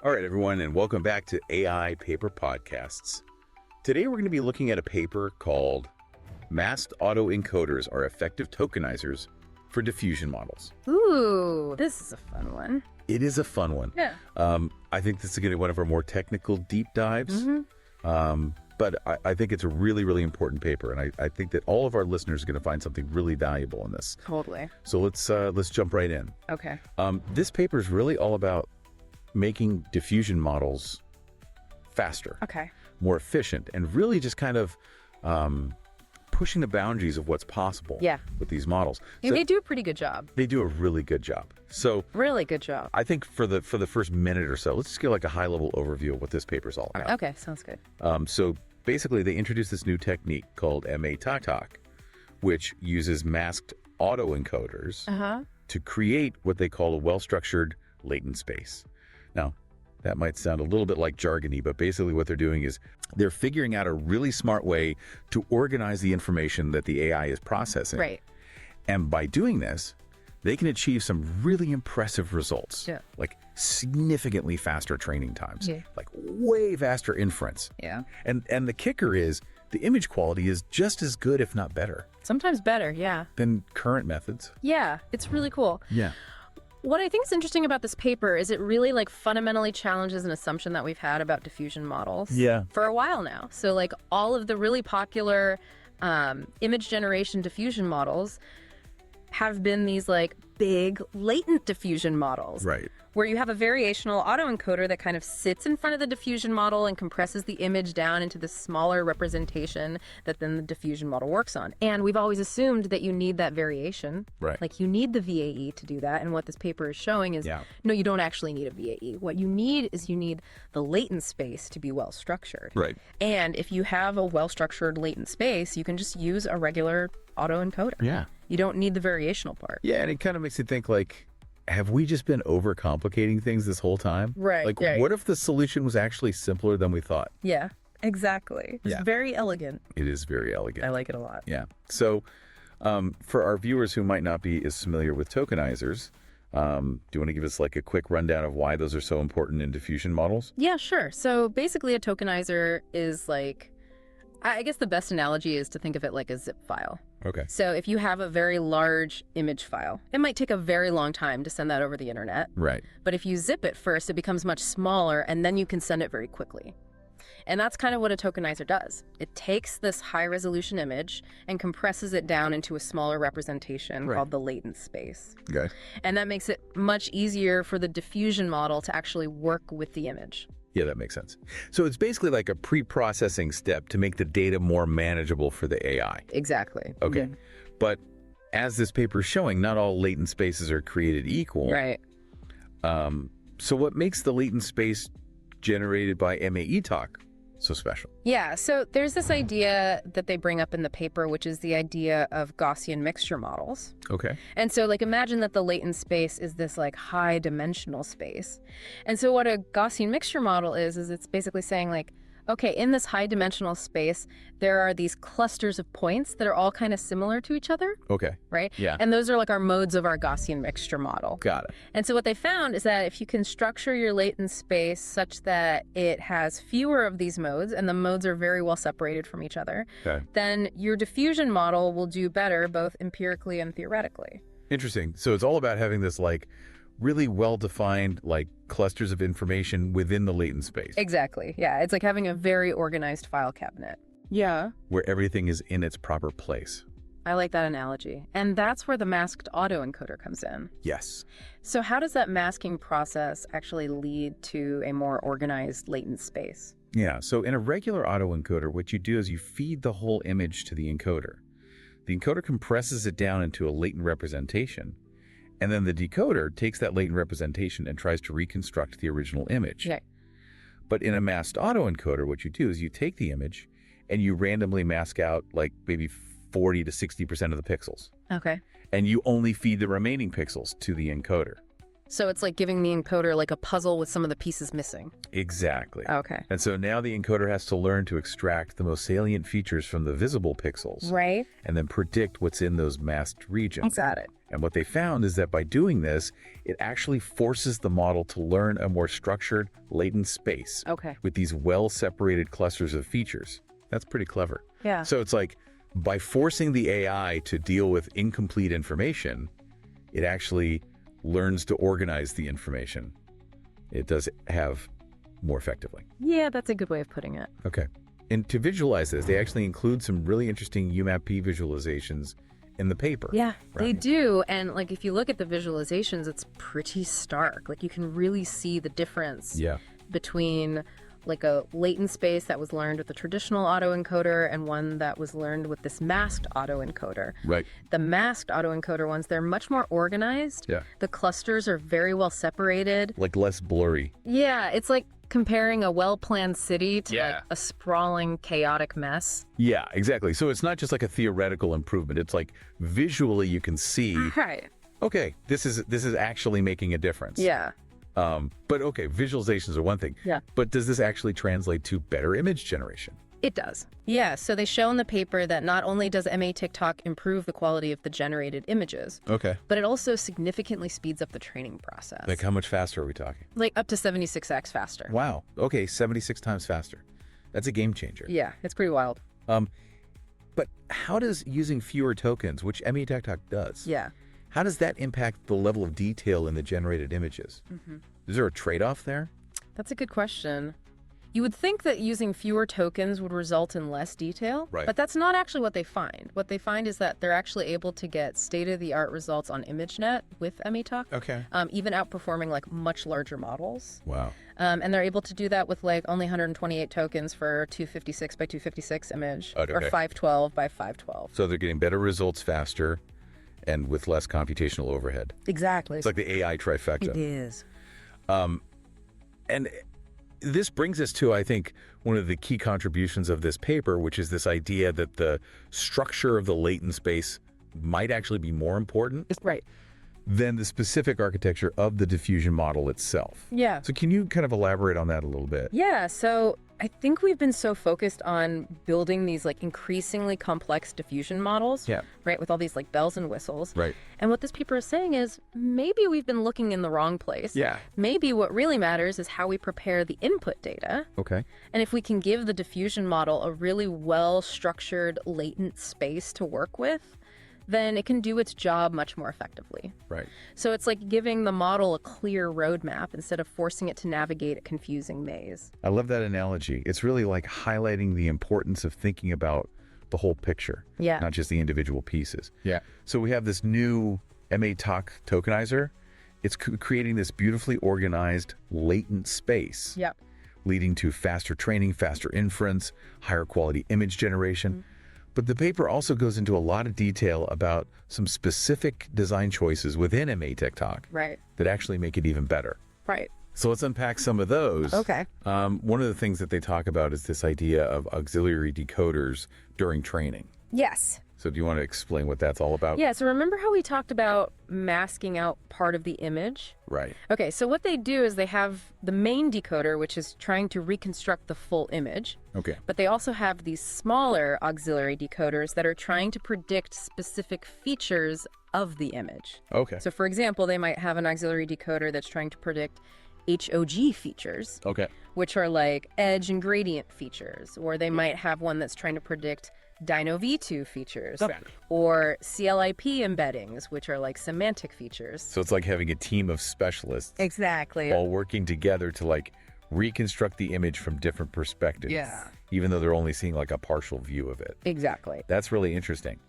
All right, everyone, and welcome back to AI Paper Podcasts. Today, we're going to be looking at a paper called Masked Autoencoders Are Effective Tokenizers for Diffusion Models. Ooh, this is a fun one. It is a fun one. Yeah. I think this is going to be one of our more technical deep dives, but I think it's a really, really important paper, and I think that all of our listeners are going to find something really valuable in this. Totally. So let's jump right in. Okay. This paper is really all about making diffusion models faster, more efficient, and really just kind of pushing the boundaries of what's possible with these models. Yeah, so they do a pretty good job. They do a really good job. So really good job. I think for the first minute or so, let's just get like a high-level overview of what this paper is all about. Okay, sounds good. So basically, they introduced this new technique called MAETok, which uses masked autoencoders to create what they call a well-structured latent space. Now, that might sound a little bit like jargony, but basically what they're doing is they're figuring out a really smart way to organize the information that the AI is processing. Right. And by doing this, they can achieve some really impressive results. Yeah. Like significantly faster training times. Yeah. Like way faster inference. Yeah. And the kicker is the image quality is just as good, if not better. Sometimes better, yeah. Than current methods. Yeah, it's really cool. Yeah. What I think is interesting about this paper is it really fundamentally challenges an assumption that we've had about diffusion models for a while now. So all of the really popular image generation diffusion models have been these big latent diffusion models. Right. Where you have a variational autoencoder that kind of sits in front of the diffusion model and compresses the image down into this smaller representation that then the diffusion model works on. And we've always assumed that you need that variation. Right. You need the VAE to do that. And what this paper is showing is, no, you don't actually need a VAE. What you need is you need the latent space to be well structured. Right. And if you have a well structured latent space, you can just use a regular autoencoder. Yeah. You don't need the variational part. Yeah, and it kind of makes you think have we just been overcomplicating things this whole time? Right. What if the solution was actually simpler than we thought? Yeah, exactly. It's very elegant. It is very elegant. I like it a lot. Yeah. So for our viewers who might not be as familiar with tokenizers, do you want to give us a quick rundown of why those are so important in diffusion models? Yeah, sure. So basically a tokenizer is I guess the best analogy is to think of it like a zip file. Okay. So if you have a very large image file, it might take a very long time to send that over the internet. Right. But if you zip it first, it becomes much smaller, and then you can send it very quickly. And that's kind of what a tokenizer does. It takes this high-resolution image and compresses it down into a smaller representation called the latent space. Okay. And that makes it much easier for the diffusion model to actually work with the image. Yeah, that makes sense. So it's basically like a pre-processing step to make the data more manageable for the AI. Exactly. Okay. But as this paper is showing, not all latent spaces are created equal. Right. So what makes the latent space generated by MAETok so special? Yeah, so there's this idea that they bring up in the paper, which is the idea of Gaussian mixture models. Okay. And so imagine that the latent space is this high dimensional space. And so what a Gaussian mixture model is it's basically saying okay, in this high dimensional space, there are these clusters of points that are all kind of similar to each other. Okay. Right? Yeah. And those are our modes of our Gaussian mixture model. Got it. And so what they found is that if you can structure your latent space such that it has fewer of these modes, and the modes are very well separated from each other, then your diffusion model will do better both empirically and theoretically. Interesting. So it's all about having this really well-defined clusters of information within the latent space. Exactly. Yeah. It's like having a very organized file cabinet. Yeah. Where everything is in its proper place. I like that analogy. And that's where the masked autoencoder comes in. Yes. So how does that masking process actually lead to a more organized latent space? Yeah. So in a regular autoencoder, what you do is you feed the whole image to the encoder. The encoder compresses it down into a latent representation. And then the decoder takes that latent representation and tries to reconstruct the original image. Okay. But in a masked autoencoder, what you do is you take the image and you randomly mask out maybe 40 to 60% of the pixels. Okay. And you only feed the remaining pixels to the encoder. So it's like giving the encoder like a puzzle with some of the pieces missing. Exactly. Okay. And so now the encoder has to learn to extract the most salient features from the visible pixels. Right. And then predict what's in those masked regions. Got it. And what they found is that by doing this, it actually forces the model to learn a more structured, latent space. Okay. With these well-separated clusters of features. That's pretty clever. Yeah. So it's like, by forcing the AI to deal with incomplete information, it actually learns to organize the information. It does have more effectively. Yeah, that's a good way of putting it. Okay. And to visualize this, they actually include some really interesting UMAP visualizations in the paper. Yeah, right? They do. And like if you look at the visualizations, it's pretty stark. Like you can really see the difference between like a latent space that was learned with the traditional autoencoder and one that was learned with this masked autoencoder. Right. The masked autoencoder ones, they're much more organized. Yeah. The clusters are very well separated. Like less blurry. Yeah, it's like comparing a well-planned city to like a sprawling, chaotic mess. Yeah, exactly. So it's not just like a theoretical improvement. It's like visually you can see, Right. okay, this is actually making a difference. Yeah. But okay, visualizations are one thing. Yeah. But does this actually translate to better image generation? It does. Yeah, so they show in the paper that not only does MAETok improve the quality of the generated images, Okay. but it also significantly speeds up the training process. Like how much faster are we talking? Like up to 76x faster. Wow. Okay, 76 times faster. That's a game changer. Yeah, it's pretty wild. But how does using fewer tokens, which MAETok does, how does that impact the level of detail in the generated images? Is there a trade-off there? That's a good question. You would think that using fewer tokens would result in less detail, but that's not actually what they find. What they find is that they're actually able to get state-of-the-art results on ImageNet with MAETok, even outperforming like much larger models. Wow. And they're able to do that with like only 128 tokens for 256 by 256 image, or 512 by 512. So they're getting better results faster and with less computational overhead. Exactly. It's like the AI trifecta. It is. And this brings us to, I think, one of the key contributions of this paper, which is this idea that the structure of the latent space might actually be more important than the specific architecture of the diffusion model itself. Yeah. So can you kind of elaborate on that a little bit? Yeah, so I think we've been so focused on building these like increasingly complex diffusion models, right, with all these like bells and whistles. Right. And what this paper is saying is maybe we've been looking in the wrong place. Yeah. Maybe what really matters is how we prepare the input data. Okay. And if we can give the diffusion model a really well-structured latent space to work with, then it can do its job much more effectively. Right. So it's like giving the model a clear roadmap instead of forcing it to navigate a confusing maze. I love that analogy. It's really like highlighting the importance of thinking about the whole picture, not just the individual pieces. Yeah. So we have this new MAETok tokenizer. It's creating this beautifully organized latent space, leading to faster training, faster inference, higher quality image generation. But the paper also goes into a lot of detail about some specific design choices within MAETok that actually make it even better. Right. So let's unpack some of those. Okay. One of the things that they talk about is this idea of auxiliary decoders during training. Yes. So do you want to explain what that's all about? Yeah, so remember how we talked about masking out part of the image? Right. Okay, so what they do is they have the main decoder, which is trying to reconstruct the full image. Okay. But they also have these smaller auxiliary decoders that are trying to predict specific features of the image. Okay. So for example, they might have an auxiliary decoder that's trying to predict HOG features, which are like edge and gradient features, or they might have one that's trying to predict Dino V2 features, or CLIP embeddings, which are like semantic features. So it's like having a team of specialists Exactly. all working together to like reconstruct the image from different perspectives. Yeah. Even though they're only seeing like a partial view of it. Exactly. That's really interesting.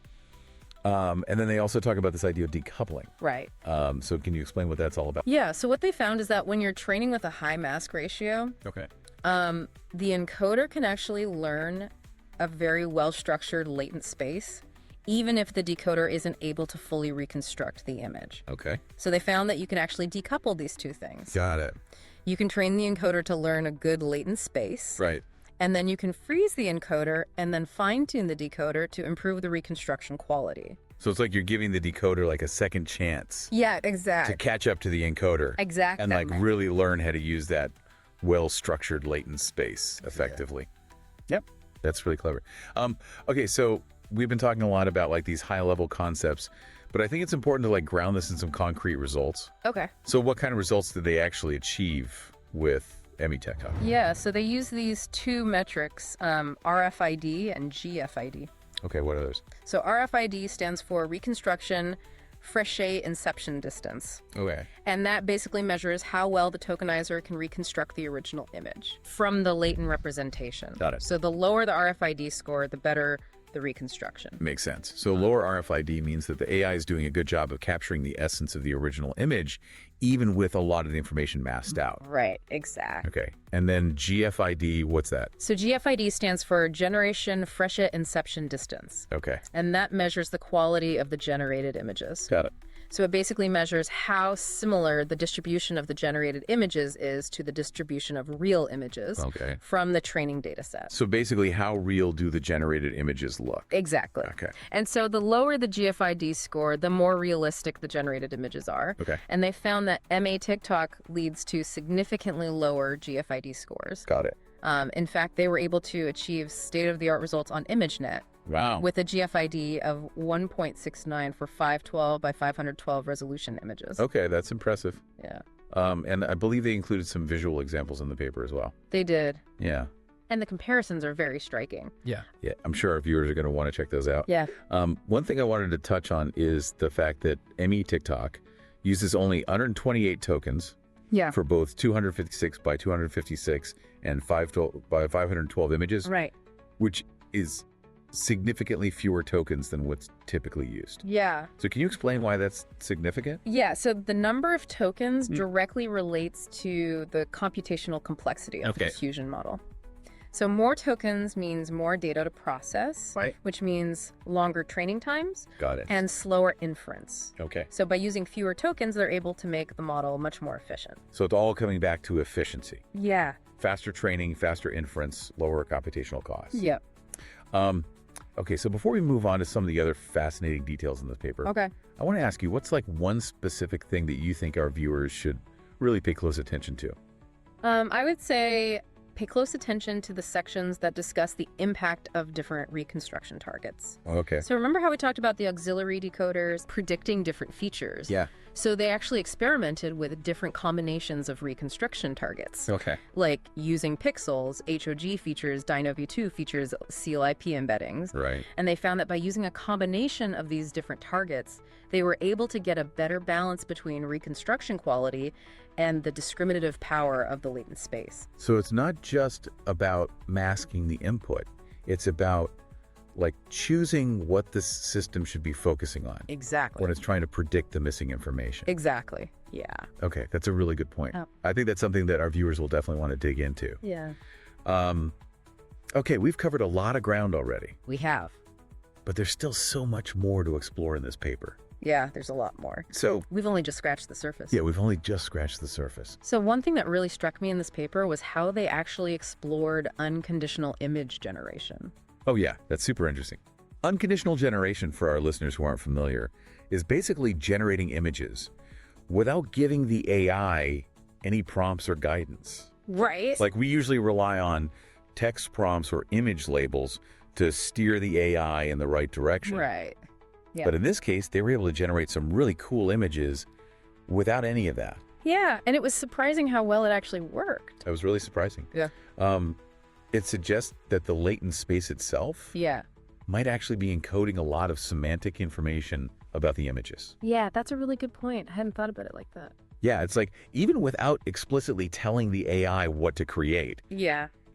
And then they also talk about this idea of decoupling. Right. So can you explain what that's all about? Yeah, so what they found is that when you're training with a high mask ratio, the encoder can actually learn a very well-structured latent space, even if the decoder isn't able to fully reconstruct the image. Okay. So they found that you can actually decouple these two things. Got it. You can train the encoder to learn a good latent space. Right. And then you can freeze the encoder and then fine-tune the decoder to improve the reconstruction quality. So it's like you're giving the decoder like a second chance. Yeah, exactly. To catch up to the encoder. Exactly. And like really learn how to use that well-structured latent space effectively. Yeah. Yep. That's really clever. Okay, so we've been talking a lot about like these high-level concepts, but I think it's important to like ground this in some concrete results. Okay. So what kind of results did they actually achieve with MAETok? Yeah, so they use these two metrics, RFID and GFID. Okay, what are those? So RFID stands for reconstruction Frechet inception distance. Okay. And that basically measures how well the tokenizer can reconstruct the original image from the latent representation. Got it. So the lower the RFID score, the better the reconstruction. Makes sense. So lower RFID means that the AI is doing a good job of capturing the essence of the original image, even with a lot of the information masked out. Right, exactly. Okay. And then GFID, what's that? So GFID stands for Generation Frechet Inception Distance. Okay. And that measures the quality of the generated images. Got it. So it basically measures how similar the distribution of the generated images is to the distribution of real images from the training data set. So basically, how real do the generated images look? Exactly. Okay. And so the lower the GFID score, the more realistic the generated images are. Okay. And they found that MAETok leads to significantly lower GFID scores. Got it. In fact, they were able to achieve state-of-the-art results on ImageNet. Wow. With a GFID of 1.69 for 512 by 512 resolution images. Okay, that's impressive. Yeah. And I believe they included some visual examples in the paper as well. They did. Yeah. And the comparisons are very striking. Yeah. Yeah, I'm sure our viewers are going to want to check those out. Yeah. One thing I wanted to touch on is the fact that MAETok uses only 128 tokens for both 256 by 256 and 512 by 512 images. Right. Which is significantly fewer tokens than what's typically used. Yeah. So can you explain why that's significant? Yeah, so the number of tokens directly relates to the computational complexity of the diffusion model. So more tokens means more data to process, which means longer training times. Got it. And slower inference. Okay. So by using fewer tokens, they're able to make the model much more efficient. So it's all coming back to efficiency. Yeah. Faster training, faster inference, lower computational costs. Yep. Okay, so before we move on to some of the other fascinating details in this paper, I want to ask you, what's like one specific thing that you think our viewers should really pay close attention to? I would say pay close attention to the sections that discuss the impact of different reconstruction targets. Okay. So remember how we talked about the auxiliary decoders predicting different features? Yeah. So they actually experimented with different combinations of reconstruction targets. Okay. Like using pixels, HOG features, DynoV2 features, CLIP embeddings. Right. And they found that by using a combination of these different targets, they were able to get a better balance between reconstruction quality and the discriminative power of the latent space. So it's not just about masking the input. It's about like choosing what the system should be focusing on. Exactly. When it's trying to predict the missing information. Exactly. Yeah. Okay, that's a really good point. Oh. I think that's something that our viewers will definitely want to dig into. Yeah. Okay, we've covered a lot of ground already. We have. But there's still so much more to explore in this paper. Yeah, there's a lot more. So we've only just scratched the surface. Yeah, we've only just scratched the surface. So one thing that really struck me in this paper was how they actually explored unconditional image generation. Oh yeah, that's super interesting. Unconditional generation, for our listeners who aren't familiar, is basically generating images without giving the AI any prompts or guidance. Right. Like we usually rely on text prompts or image labels to steer the AI in the right direction. Right. Yeah. But in this case, they were able to generate some really cool images without any of that. Yeah, and it was surprising how well it actually worked. That was really surprising. Yeah. It suggests that the latent space itself might actually be encoding a lot of semantic information about the images. Yeah, that's a really good point. I hadn't thought about it like that. Yeah, it's like even without explicitly telling the AI what to create,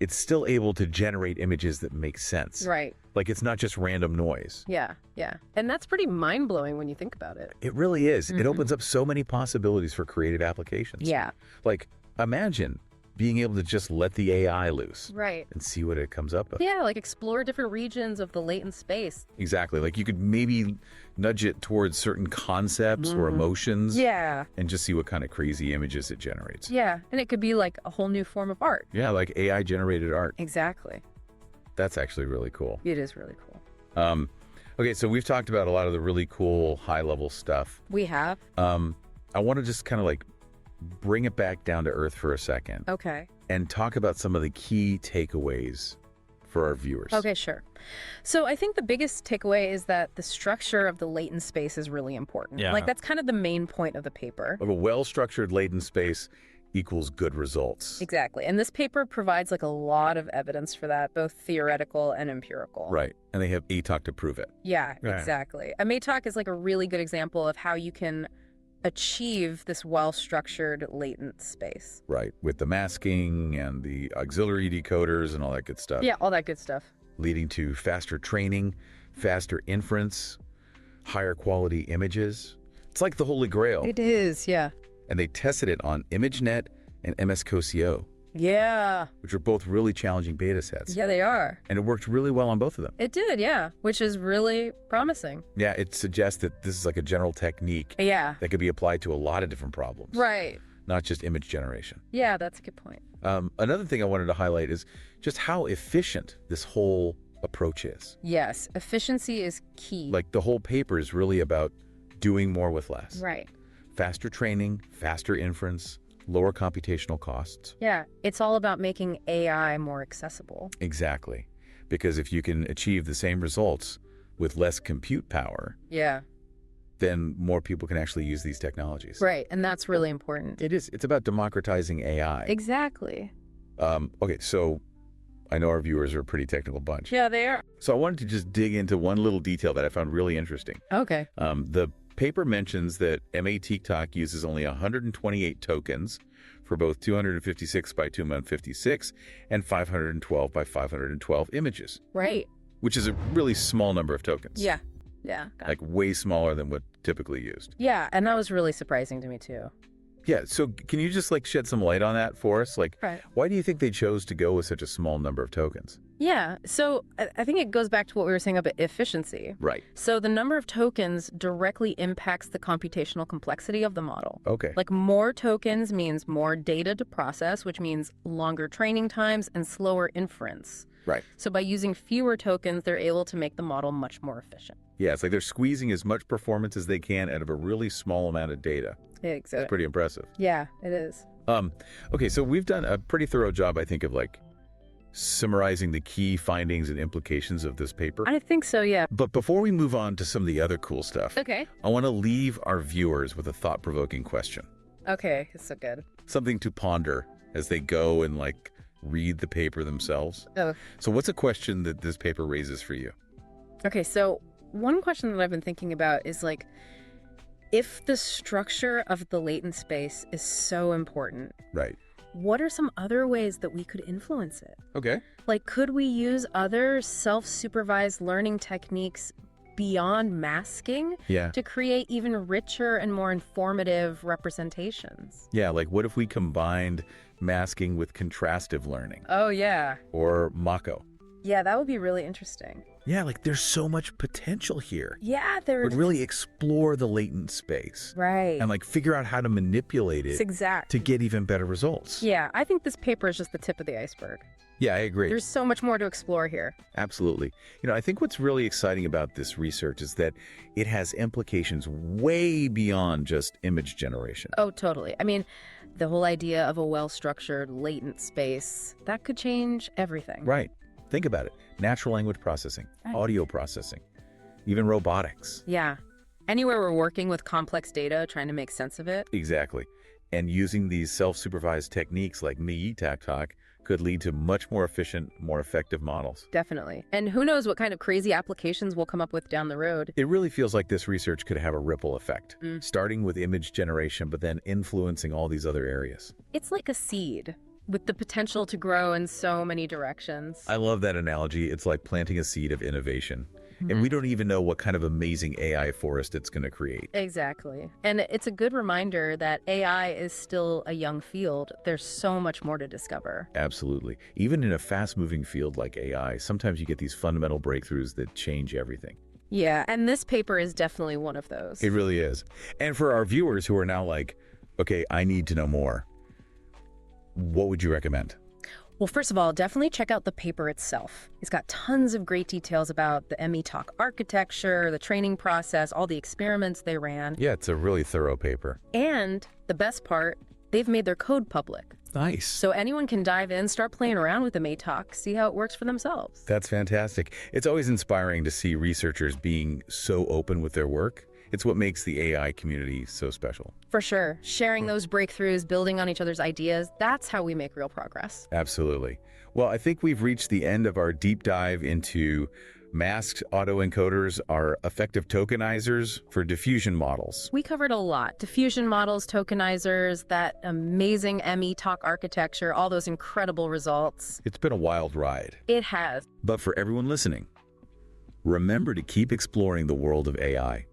it's still able to generate images that make sense. Right. Like it's not just random noise. Yeah, yeah. And that's pretty mind-blowing when you think about it. It really is. It opens up so many possibilities for creative applications. Yeah. Like imagine being able to just let the AI loose. Right. And see what it comes up with. Yeah, like explore different regions of the latent space. Exactly. Like you could maybe nudge it towards certain concepts or emotions. Yeah. And just see what kind of crazy images it generates. Yeah. And it could be like a whole new form of art. Yeah, like AI generated art. Exactly. That's actually really cool. It is really cool. Okay, so we've talked about a lot of the really cool high-level stuff. We have. I want to just kind of like bring it back down to earth for a second. Okay. And talk about some of the key takeaways for our viewers. Okay, sure. So I think the biggest takeaway is that the structure of the latent space is really important. Yeah. Like that's kind of the main point of the paper. Of a well-structured latent space equals good results. Exactly. And this paper provides like a lot of evidence for that, both theoretical and empirical. Right. And they have MAETok to prove it. Yeah, exactly. A MAETok is like a really good example of how you can achieve this well-structured latent space. Right. With the masking and the auxiliary decoders and all that good stuff. Yeah, all that good stuff. Leading to faster training, faster inference, higher quality images. It's like the Holy Grail. It is, yeah. And they tested it on ImageNet and MS-CoCO. Yeah. Which are both really challenging beta sets. Yeah, they are. And it worked really well on both of them. It did, yeah, which is really promising. Yeah, it suggests that this is like a general technique that could be applied to a lot of different problems. Right. Not just image generation. Yeah, that's a good point. Another thing I wanted to highlight is just how efficient this whole approach is. Yes, efficiency is key. Like the whole paper is really about doing more with less. Right. Faster training, faster inference, lower computational costs. Yeah, it's all about making AI more accessible. Exactly. Because if you can achieve the same results with less compute power, then more people can actually use these technologies. Right, and that's really important. It is. It's about democratizing AI. Exactly. Okay, so I know our viewers are a pretty technical bunch. Yeah, they are. So I wanted to just dig into one little detail that I found really interesting. Okay. The paper mentions that MAETok uses only 128 tokens for both 256 by 256 and 512 by 512 images. Right. Which is a really small number of tokens. Yeah. Yeah. Like way smaller than what typically used. Yeah, and that was really surprising to me too. Yeah, so can you just like shed some light on that for us? Like, why do you think they chose to go with such a small number of tokens? Yeah, so I think it goes back to what we were saying about efficiency. Right. So the number of tokens directly impacts the computational complexity of the model. Okay. Like more tokens means more data to process, which means longer training times and slower inference. Right. So by using fewer tokens, they're able to make the model much more efficient. Yeah, it's like they're squeezing as much performance as they can out of a really small amount of data. Exactly. It's pretty impressive. Yeah, it is. Okay, so we've done a pretty thorough job, I think, of like summarizing the key findings and implications of this paper. I think so, yeah. But before we move on to some of the other cool stuff, I want to leave our viewers with a thought-provoking question. Okay, it's so good. Something to ponder as they go and like read the paper themselves. So what's a question that this paper raises for you? Okay, so one question that I've been thinking about is like, if the structure of the latent space is so important, what are some other ways that we could influence it? Okay. Like, could we use other self-supervised learning techniques beyond masking to create even richer and more informative representations? Yeah, like what if we combined masking with contrastive learning? Oh, yeah. Or Mako? Yeah, that would be really interesting. Yeah, like there's so much potential here. Yeah, there is. Would really explore the latent space. Right. And like figure out how to manipulate it to get even better results. Yeah, I think this paper is just the tip of the iceberg. Yeah, I agree. There's so much more to explore here. Absolutely. You know, I think what's really exciting about this research is that it has implications way beyond just image generation. Oh, totally. I mean, the whole idea of a well-structured latent space, that could change everything. Right. Think about it. Natural language processing, audio processing, even robotics. Yeah. Anywhere we're working with complex data, trying to make sense of it. Exactly. And using these self-supervised techniques like MAETok could lead to much more efficient, more effective models. Definitely. And who knows what kind of crazy applications we'll come up with down the road. It really feels like this research could have a ripple effect, starting with image generation, but then influencing all these other areas. It's like a seed with the potential to grow in so many directions. I love that analogy. It's like planting a seed of innovation. And we don't even know what kind of amazing AI forest it's going to create. Exactly. And it's a good reminder that AI is still a young field. There's so much more to discover. Absolutely. Even in a fast-moving field like AI, sometimes you get these fundamental breakthroughs that change everything. Yeah, and this paper is definitely one of those. It really is. And for our viewers who are now like, okay, I need to know more, what would you recommend? Well, first of all, definitely check out the paper itself. It's got tons of great details about the MAETok architecture, the training process, all the experiments they ran. Yeah, it's a really thorough paper. And the best part, they've made their code public. Nice. So anyone can dive in, start playing around with the MAETok, see how it works for themselves. That's fantastic. It's always inspiring to see researchers being so open with their work. It's what makes the AI community so special. For sure. Sharing those breakthroughs, building on each other's ideas, that's how we make real progress. Absolutely. Well, I think we've reached the end of our deep dive into masked autoencoders, our effective tokenizers for diffusion models. We covered a lot. Diffusion models, tokenizers, that amazing MAETok architecture, all those incredible results. It's been a wild ride. It has. But for everyone listening, remember to keep exploring the world of AI.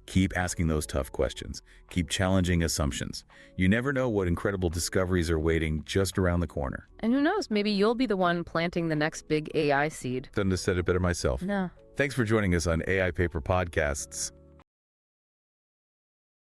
Keep asking those tough questions. Keep challenging assumptions. You never know what incredible discoveries are waiting just around the corner. And who knows, maybe you'll be the one planting the next big AI seed. Couldn't have said it better myself. No. Thanks for joining us on AI Paper Podcasts.